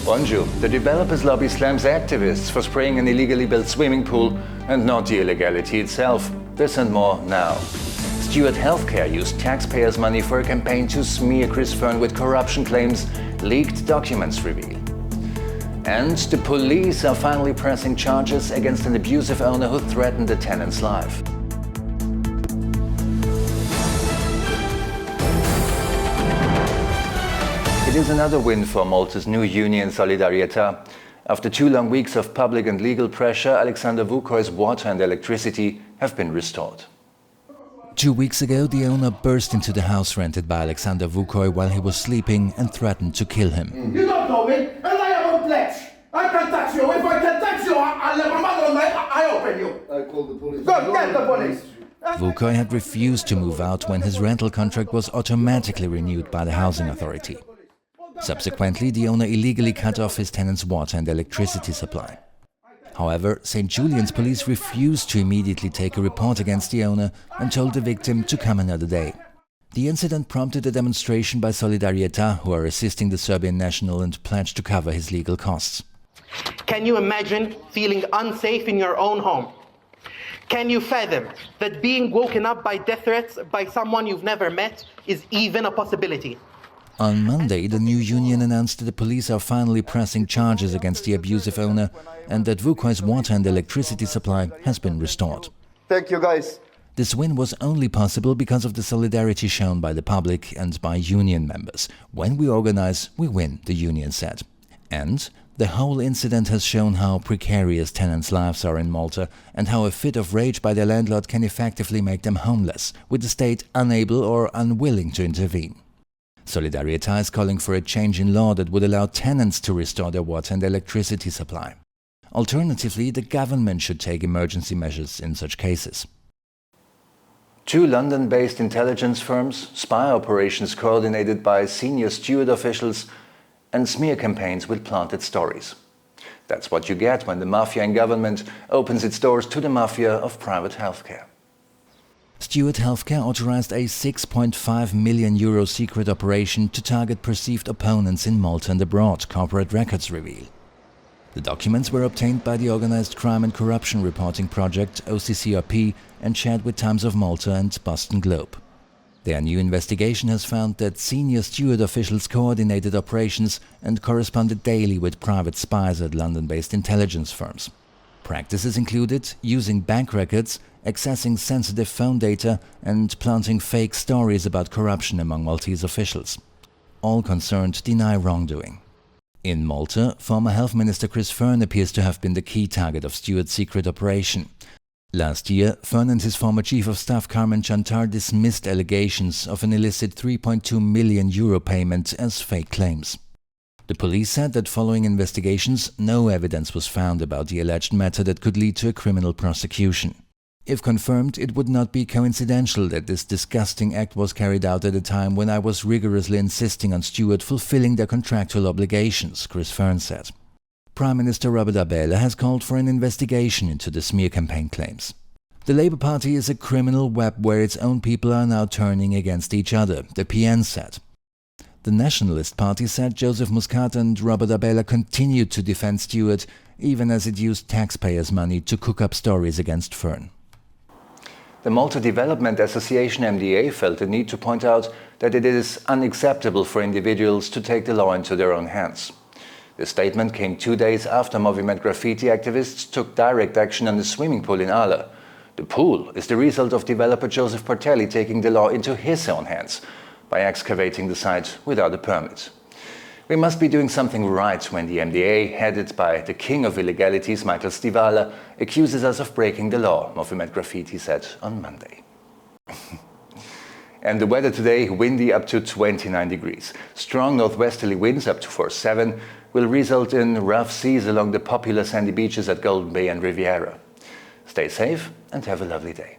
Bonjour. The developers lobby slams activists for spraying an illegally built swimming pool and not the illegality itself. This and more now. Stuart Healthcare used taxpayers' money for a campaign to smear Chris Fern with corruption claims, leaked documents reveal. And the police are finally pressing charges against an abusive owner who threatened a tenant's life. It is another win for Malta's new union Solidarietà. After 2 long weeks of public and legal pressure, Alexander Vukoi's water and electricity have been restored. 2 weeks ago, the owner burst into the house rented by Alexander Vukoi while he was sleeping and threatened to kill him. You don't know me, and I am a pledge. I can touch you. If I can touch you, I'll let my mother know I open you. I call the police. Go get the police. Vukoi had refused to move out when his rental contract was automatically renewed by the housing authority. Subsequently, the owner illegally cut off his tenant's water and electricity supply. However, St. Julian's police refused to immediately take a report against the owner and told the victim to come another day. The incident prompted a demonstration by Solidarietà, who are assisting the Serbian national and pledged to cover his legal costs. Can you imagine feeling unsafe in your own home? Can you fathom that being woken up by death threats by someone you've never met is even a possibility? On Monday, the new union announced that the police are finally pressing charges against the abusive owner and that Vukoi's water and electricity supply has been restored. Thank you, guys. This win was only possible because of the solidarity shown by the public and by union members. When we organize, we win, the union said. And the whole incident has shown how precarious tenants' lives are in Malta and how a fit of rage by their landlord can effectively make them homeless, with the state unable or unwilling to intervene. Solidarietà is calling for a change in law that would allow tenants to restore their water and electricity supply. Alternatively, the government should take emergency measures in such cases. 2 London-based intelligence firms, spy operations coordinated by senior steward officials, and smear campaigns with planted stories. That's what you get when the mafia in government opens its doors to the mafia of private healthcare. Stuart Healthcare authorized a €6.5 million secret operation to target perceived opponents in Malta and abroad, corporate records reveal. The documents were obtained by the Organized Crime and Corruption Reporting Project, OCCRP, and shared with Times of Malta and Boston Globe. Their new investigation has found that senior steward officials coordinated operations and corresponded daily with private spies at London-based intelligence firms. Practices included using bank records, accessing sensitive phone data and planting fake stories about corruption among Maltese officials. All concerned deny wrongdoing. In Malta, former Health Minister Chris Fern appears to have been the key target of Stuart's secret operation. Last year, Fern and his former Chief of Staff Carmen Chantar dismissed allegations of an illicit €3.2 million payment as fake claims. The police said that following investigations, no evidence was found about the alleged matter that could lead to a criminal prosecution. If confirmed, it would not be coincidental that this disgusting act was carried out at a time when I was rigorously insisting on Stuart fulfilling their contractual obligations, Chris Fern said. Prime Minister Robert Abela has called for an investigation into the smear campaign claims. The Labour Party is a criminal web where its own people are now turning against each other, the PN said. The Nationalist Party said Joseph Muscat and Robert Abela continued to defend Stuart, even as it used taxpayers' money to cook up stories against Fern. The Malta Development Association MDA felt the need to point out that it is unacceptable for individuals to take the law into their own hands. The statement came 2 days after Moviment graffiti activists took direct action on the swimming pool in Ala. The pool is the result of developer Joseph Portelli taking the law into his own hands by excavating the site without a permit. We must be doing something right when the MDA, headed by the king of illegalities, Michael Stivala, accuses us of breaking the law, Moviment Graffiti said on Monday. And the weather today, windy up to 29 degrees. Strong northwesterly winds up to force 7 will result in rough seas along the popular sandy beaches at Golden Bay and Riviera. Stay safe and have a lovely day.